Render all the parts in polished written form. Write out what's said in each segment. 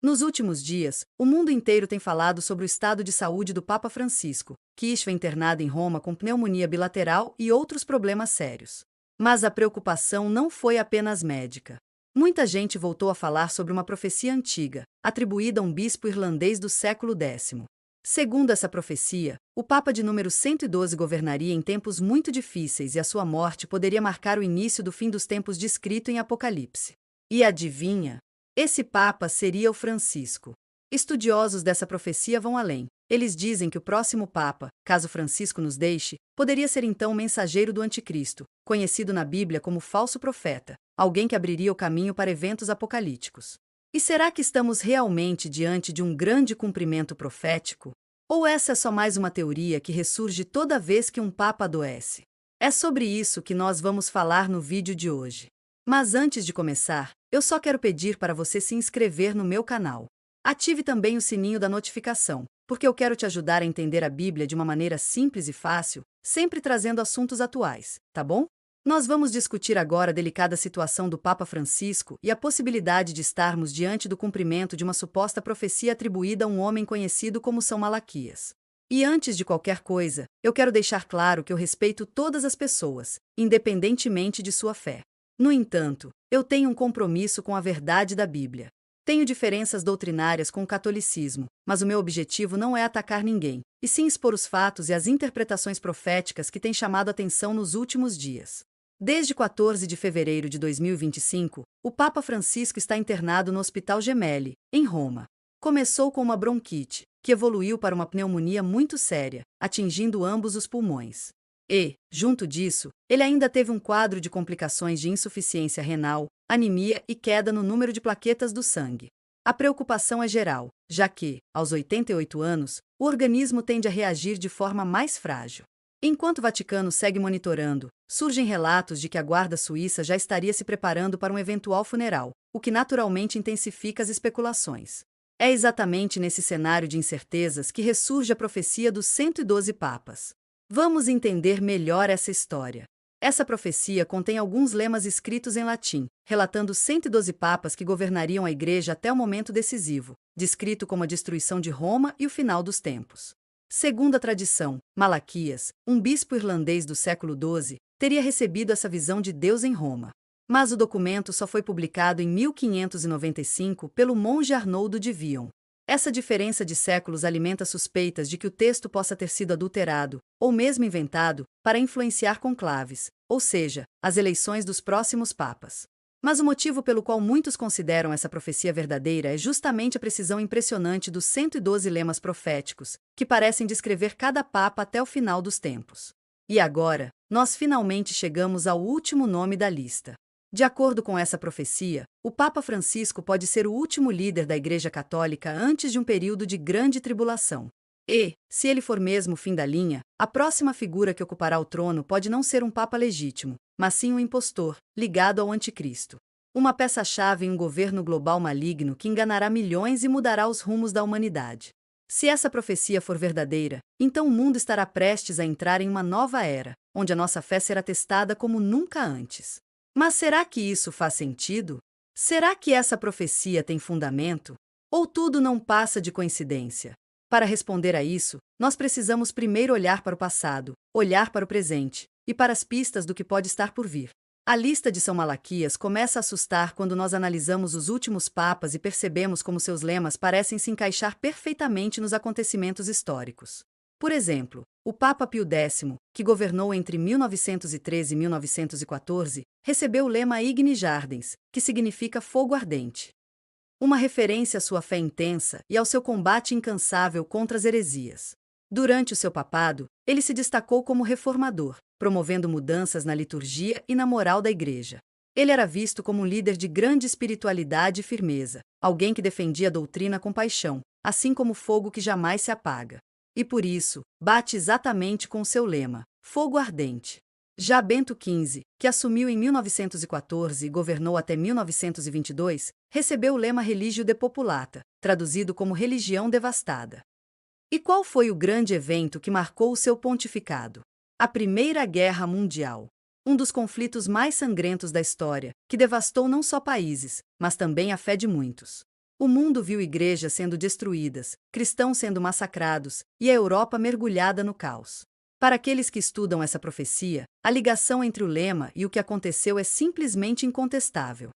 Nos últimos dias, o mundo inteiro tem falado sobre o estado de saúde do Papa Francisco, que foi internado em Roma com pneumonia bilateral e outros problemas sérios. Mas a preocupação não foi apenas médica. Muita gente voltou a falar sobre uma profecia antiga, atribuída a um bispo irlandês do século X. Segundo essa profecia, o Papa de número 112 governaria em tempos muito difíceis e a sua morte poderia marcar o início do fim dos tempos descrito em Apocalipse. E adivinha? Esse Papa seria o Francisco. Estudiosos dessa profecia vão além. Eles dizem que o próximo Papa, caso Francisco nos deixe, poderia ser então o mensageiro do Anticristo, conhecido na Bíblia como falso profeta, alguém que abriria o caminho para eventos apocalípticos. E será que estamos realmente diante de um grande cumprimento profético? Ou essa é só mais uma teoria que ressurge toda vez que um Papa adoece? É sobre isso que nós vamos falar no vídeo de hoje. Mas antes de começar, eu só quero pedir para você se inscrever no meu canal. Ative também o sininho da notificação, porque eu quero te ajudar a entender a Bíblia de uma maneira simples e fácil, sempre trazendo assuntos atuais, tá bom? Nós vamos discutir agora a delicada situação do Papa Francisco e a possibilidade de estarmos diante do cumprimento de uma suposta profecia atribuída a um homem conhecido como São Malaquias. E antes de qualquer coisa, eu quero deixar claro que eu respeito todas as pessoas, independentemente de sua fé. No entanto, eu tenho um compromisso com a verdade da Bíblia. Tenho diferenças doutrinárias com o catolicismo, mas o meu objetivo não é atacar ninguém, e sim expor os fatos e as interpretações proféticas que têm chamado a atenção nos últimos dias. Desde 14 de fevereiro de 2025, o Papa Francisco está internado no Hospital Gemelli, em Roma. Começou com uma bronquite, que evoluiu para uma pneumonia muito séria, atingindo ambos os pulmões. E, junto disso, ele ainda teve um quadro de complicações de insuficiência renal, anemia e queda no número de plaquetas do sangue. A preocupação é geral, já que, aos 88 anos, o organismo tende a reagir de forma mais frágil. Enquanto o Vaticano segue monitorando, surgem relatos de que a Guarda Suíça já estaria se preparando para um eventual funeral, o que naturalmente intensifica as especulações. É exatamente nesse cenário de incertezas que ressurge a profecia dos 112 papas. Vamos entender melhor essa história. Essa profecia contém alguns lemas escritos em latim, relatando 112 papas que governariam a Igreja até o momento decisivo, descrito como a destruição de Roma e o final dos tempos. Segundo a tradição, Malaquias, um bispo irlandês do século XII, teria recebido essa visão de Deus em Roma. Mas o documento só foi publicado em 1595 pelo monge Arnoldo de Vion. Essa diferença de séculos alimenta suspeitas de que o texto possa ter sido adulterado, ou mesmo inventado, para influenciar conclaves, ou seja, as eleições dos próximos papas. Mas o motivo pelo qual muitos consideram essa profecia verdadeira é justamente a precisão impressionante dos 112 lemas proféticos, que parecem descrever cada papa até o final dos tempos. E agora, nós finalmente chegamos ao último nome da lista. De acordo com essa profecia, o Papa Francisco pode ser o último líder da Igreja Católica antes de um período de grande tribulação. E, se ele for mesmo o fim da linha, a próxima figura que ocupará o trono pode não ser um Papa legítimo, mas sim um impostor, ligado ao Anticristo. Uma peça-chave em um governo global maligno que enganará milhões e mudará os rumos da humanidade. Se essa profecia for verdadeira, então o mundo estará prestes a entrar em uma nova era, onde a nossa fé será testada como nunca antes. Mas será que isso faz sentido? Será que essa profecia tem fundamento? Ou tudo não passa de coincidência? Para responder a isso, nós precisamos primeiro olhar para o passado, olhar para o presente e para as pistas do que pode estar por vir. A lista de São Malaquias começa a assustar quando nós analisamos os últimos papas e percebemos como seus lemas parecem se encaixar perfeitamente nos acontecimentos históricos. Por exemplo, o Papa Pio X, que governou entre 1913 e 1914, recebeu o lema Igni Jardens, que significa fogo ardente. Uma referência à sua fé intensa e ao seu combate incansável contra as heresias. Durante o seu papado, ele se destacou como reformador, promovendo mudanças na liturgia e na moral da Igreja. Ele era visto como um líder de grande espiritualidade e firmeza, alguém que defendia a doutrina com paixão, assim como o fogo que jamais se apaga. E por isso, bate exatamente com o seu lema, fogo ardente. Já Bento XV, que assumiu em 1914 e governou até 1922, recebeu o lema Religio Depopulata, traduzido como religião devastada. E qual foi o grande evento que marcou o seu pontificado? A Primeira Guerra Mundial. Um dos conflitos mais sangrentos da história, que devastou não só países, mas também a fé de muitos. O mundo viu igrejas sendo destruídas, cristãos sendo massacrados e a Europa mergulhada no caos. Para aqueles que estudam essa profecia, a ligação entre o lema e o que aconteceu é simplesmente incontestável.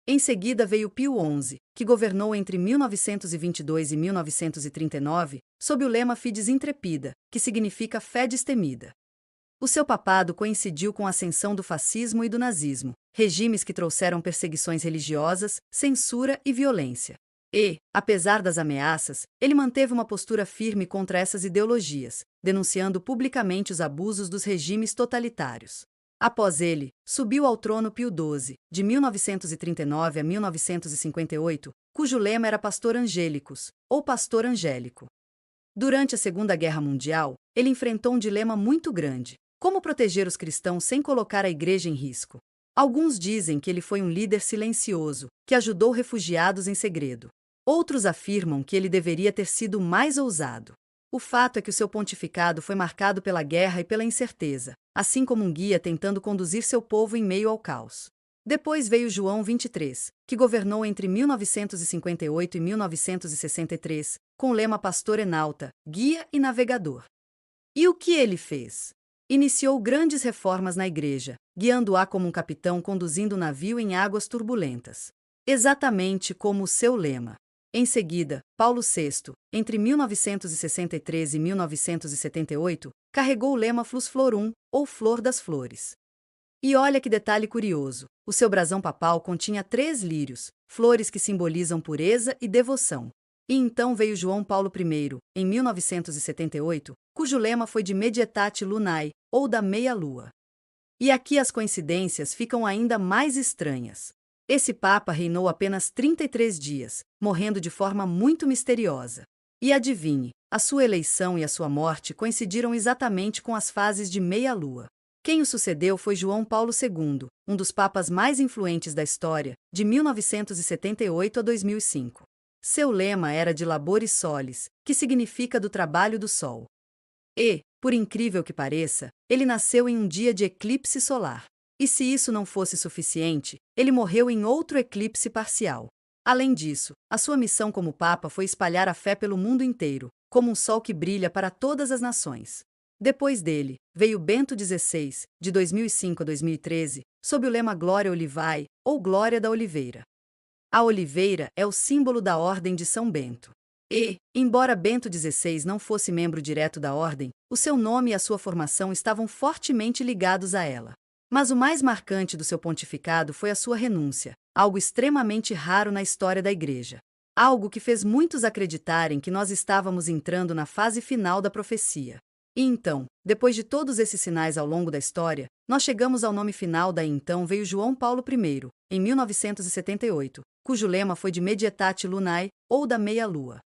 Em seguida veio Pio XI, que governou entre 1922 e 1939, sob o lema Fides Intrepida, que significa fé destemida. O seu papado coincidiu com a ascensão do fascismo e do nazismo, regimes que trouxeram perseguições religiosas, censura e violência. E, apesar das ameaças, ele manteve uma postura firme contra essas ideologias, denunciando publicamente os abusos dos regimes totalitários. Após ele, subiu ao trono Pio XII, de 1939 a 1958, cujo lema era Pastor Angélicos, ou Pastor Angélico. Durante a Segunda Guerra Mundial, ele enfrentou um dilema muito grande: como proteger os cristãos sem colocar a igreja em risco? Alguns dizem que ele foi um líder silencioso, que ajudou refugiados em segredo. Outros afirmam que ele deveria ter sido mais ousado. O fato é que o seu pontificado foi marcado pela guerra e pela incerteza, assim como um guia tentando conduzir seu povo em meio ao caos. Depois veio João XXIII, que governou entre 1958 e 1963, com o lema Pastor Enalta, guia e navegador. E o que ele fez? Iniciou grandes reformas na igreja, guiando-a como um capitão conduzindo o navio em águas turbulentas. Exatamente como o seu lema. Em seguida, Paulo VI, entre 1963 e 1978, carregou o lema Flus Florum, ou Flor das Flores. E olha que detalhe curioso, o seu brasão papal continha 3 lírios, flores que simbolizam pureza e devoção. E então veio João Paulo I, em 1978, cujo lema foi de Medietate Lunae, ou da meia-lua. E aqui as coincidências ficam ainda mais estranhas. Esse Papa reinou apenas 33 dias, morrendo de forma muito misteriosa. E adivinhe, a sua eleição e a sua morte coincidiram exatamente com as fases de meia-lua. Quem o sucedeu foi João Paulo II, um dos papas mais influentes da história, de 1978 a 2005. Seu lema era de Laboris Solis, que significa do trabalho do sol. E, por incrível que pareça, ele nasceu em um dia de eclipse solar. E se isso não fosse suficiente, ele morreu em outro eclipse parcial. Além disso, a sua missão como Papa foi espalhar a fé pelo mundo inteiro, como um sol que brilha para todas as nações. Depois dele, veio Bento XVI, de 2005 a 2013, sob o lema Gloria Olivae, ou Glória da Oliveira. A oliveira é o símbolo da Ordem de São Bento. E, embora Bento XVI não fosse membro direto da Ordem, o seu nome e a sua formação estavam fortemente ligados a ela. Mas o mais marcante do seu pontificado foi a sua renúncia, algo extremamente raro na história da Igreja. Algo que fez muitos acreditarem que nós estávamos entrando na fase final da profecia. E então, depois de todos esses sinais ao longo da história, nós chegamos ao nome final. Daí então veio João Paulo I, em 1978, cujo lema foi de Medietate Lunae, ou da meia-lua.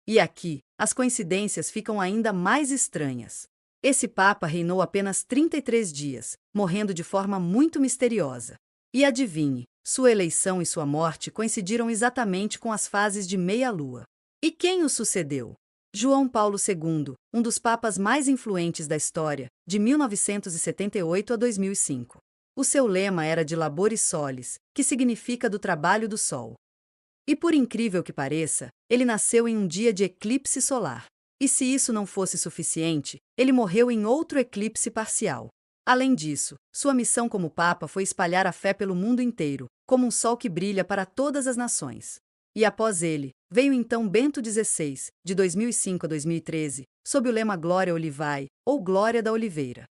E aqui, as coincidências ficam ainda mais estranhas. Esse Papa reinou apenas 33 dias, morrendo de forma muito misteriosa. E adivinhe, sua eleição e sua morte coincidiram exatamente com as fases de meia-lua. E quem o sucedeu? João Paulo II, um dos papas mais influentes da história, de 1978 a 2005. O seu lema era de Laboris Solis, que significa do trabalho do sol. E por incrível que pareça, ele nasceu em um dia de eclipse solar. E se isso não fosse suficiente, ele morreu em outro eclipse parcial. Além disso, sua missão como Papa foi espalhar a fé pelo mundo inteiro, como um sol que brilha para todas as nações. E após ele, veio então Bento XVI, de 2005 a 2013, sob o lema Gloria Olivae, ou Glória da Oliveira.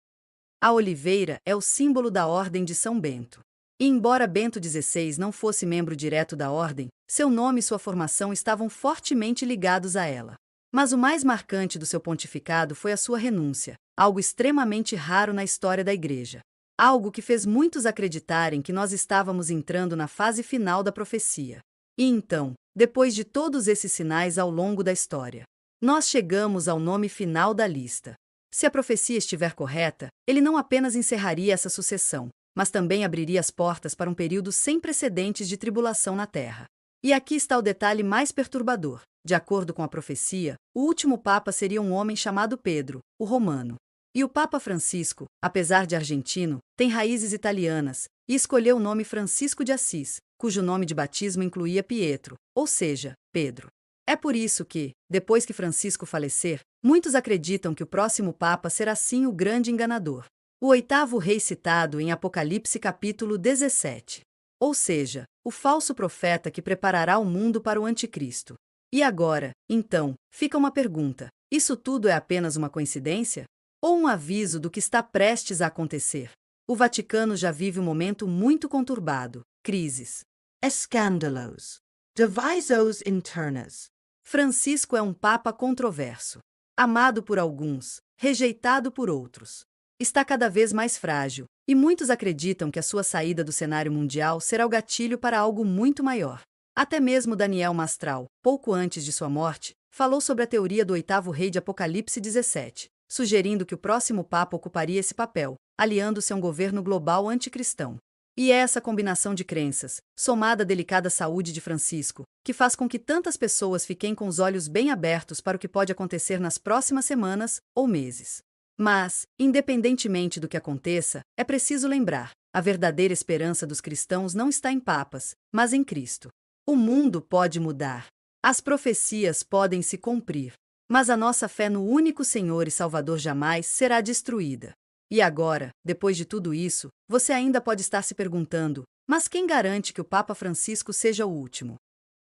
A oliveira é o símbolo da Ordem de São Bento. E embora Bento XVI não fosse membro direto da Ordem, seu nome e sua formação estavam fortemente ligados a ela. Mas o mais marcante do seu pontificado foi a sua renúncia, algo extremamente raro na história da Igreja. Algo que fez muitos acreditarem que nós estávamos entrando na fase final da profecia. E então, depois de todos esses sinais ao longo da história, nós chegamos ao nome final da lista. Se a profecia estiver correta, ele não apenas encerraria essa sucessão, mas também abriria as portas para um período sem precedentes de tribulação na Terra. E aqui está o detalhe mais perturbador. De acordo com a profecia, o último Papa seria um homem chamado Pedro, o Romano. E o Papa Francisco, apesar de argentino, tem raízes italianas, e escolheu o nome Francisco de Assis, cujo nome de batismo incluía Pietro, ou seja, Pedro. É por isso que, depois que Francisco falecer, muitos acreditam que o próximo Papa será sim o grande enganador, o oitavo rei citado em Apocalipse capítulo 17. Ou seja, o falso profeta que preparará o mundo para o anticristo. E agora, então, fica uma pergunta: isso tudo é apenas uma coincidência? Ou um aviso do que está prestes a acontecer? O Vaticano já vive um momento muito conturbado, crises. Escândalos. Divisos internas. Francisco é um papa controverso. Amado por alguns, rejeitado por outros. Está cada vez mais frágil, e muitos acreditam que a sua saída do cenário mundial será o gatilho para algo muito maior. Até mesmo Daniel Mastral, pouco antes de sua morte, falou sobre a teoria do oitavo rei de Apocalipse 17, sugerindo que o próximo papa ocuparia esse papel, aliando-se a um governo global anticristão. E é essa combinação de crenças, somada à delicada saúde de Francisco, que faz com que tantas pessoas fiquem com os olhos bem abertos para o que pode acontecer nas próximas semanas ou meses. Mas, independentemente do que aconteça, é preciso lembrar: a verdadeira esperança dos cristãos não está em papas, mas em Cristo. O mundo pode mudar. As profecias podem se cumprir. Mas a nossa fé no único Senhor e Salvador jamais será destruída. E agora, depois de tudo isso, você ainda pode estar se perguntando: mas quem garante que o Papa Francisco seja o último?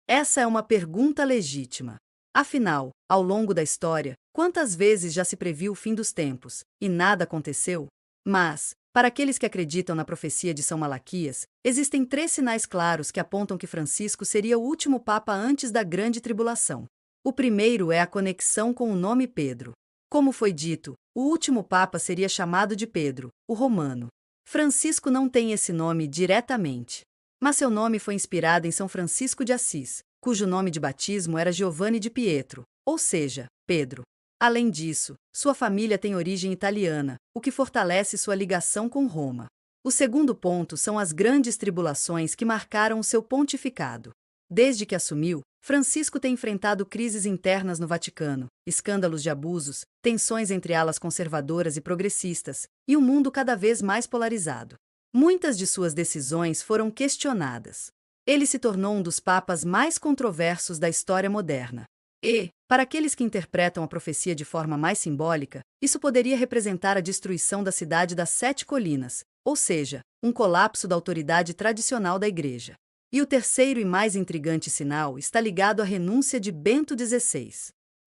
Essa é uma pergunta legítima. Afinal, ao longo da história, quantas vezes já se previu o fim dos tempos, e nada aconteceu? Mas, para aqueles que acreditam na profecia de São Malaquias, existem 3 sinais claros que apontam que Francisco seria o último Papa antes da Grande Tribulação. O primeiro é a conexão com o nome Pedro. Como foi dito, o último Papa seria chamado de Pedro, o Romano. Francisco não tem esse nome diretamente, mas seu nome foi inspirado em São Francisco de Assis, cujo nome de batismo era Giovanni de Pietro, ou seja, Pedro. Além disso, sua família tem origem italiana, o que fortalece sua ligação com Roma. O segundo ponto são as grandes tribulações que marcaram o seu pontificado. Desde que assumiu, Francisco tem enfrentado crises internas no Vaticano, escândalos de abusos, tensões entre alas conservadoras e progressistas, e um mundo cada vez mais polarizado. Muitas de suas decisões foram questionadas. Ele se tornou um dos papas mais controversos da história moderna. E, para aqueles que interpretam a profecia de forma mais simbólica, isso poderia representar a destruição da cidade das 7 colinas, ou seja, um colapso da autoridade tradicional da Igreja. E o terceiro e mais intrigante sinal está ligado à renúncia de Bento XVI.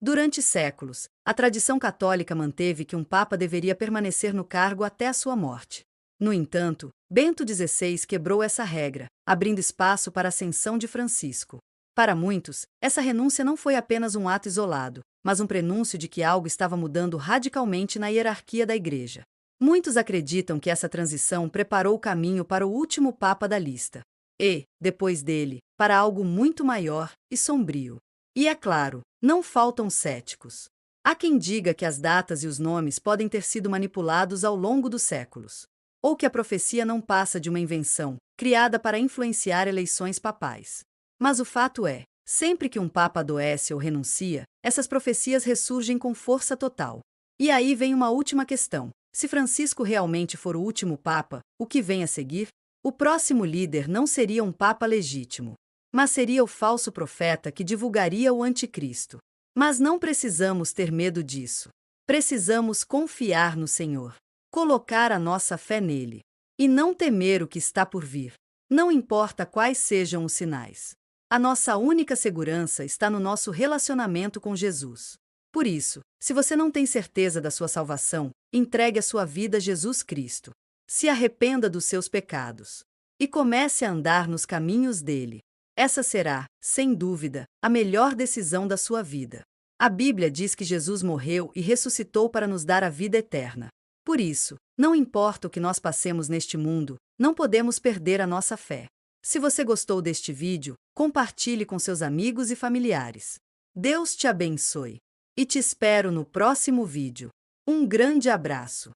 Durante séculos, a tradição católica manteve que um papa deveria permanecer no cargo até a sua morte. No entanto, Bento XVI quebrou essa regra, abrindo espaço para a ascensão de Francisco. Para muitos, essa renúncia não foi apenas um ato isolado, mas um prenúncio de que algo estava mudando radicalmente na hierarquia da Igreja. Muitos acreditam que essa transição preparou o caminho para o último papa da lista. E, depois dele, para algo muito maior e sombrio. E é claro, não faltam céticos. Há quem diga que as datas e os nomes podem ter sido manipulados ao longo dos séculos. Ou que a profecia não passa de uma invenção, criada para influenciar eleições papais. Mas o fato é, sempre que um papa adoece ou renuncia, essas profecias ressurgem com força total. E aí vem uma última questão: se Francisco realmente for o último papa, o que vem a seguir? O próximo líder não seria um papa legítimo, mas seria o falso profeta que divulgaria o anticristo. Mas não precisamos ter medo disso. Precisamos confiar no Senhor, colocar a nossa fé nele, e não temer o que está por vir. Não importa quais sejam os sinais. A nossa única segurança está no nosso relacionamento com Jesus. Por isso, se você não tem certeza da sua salvação, entregue a sua vida a Jesus Cristo. Se arrependa dos seus pecados e comece a andar nos caminhos dele. Essa será, sem dúvida, a melhor decisão da sua vida. A Bíblia diz que Jesus morreu e ressuscitou para nos dar a vida eterna. Por isso, não importa o que nós passemos neste mundo, não podemos perder a nossa fé. Se você gostou deste vídeo, compartilhe com seus amigos e familiares. Deus te abençoe. E te espero no próximo vídeo. Um grande abraço.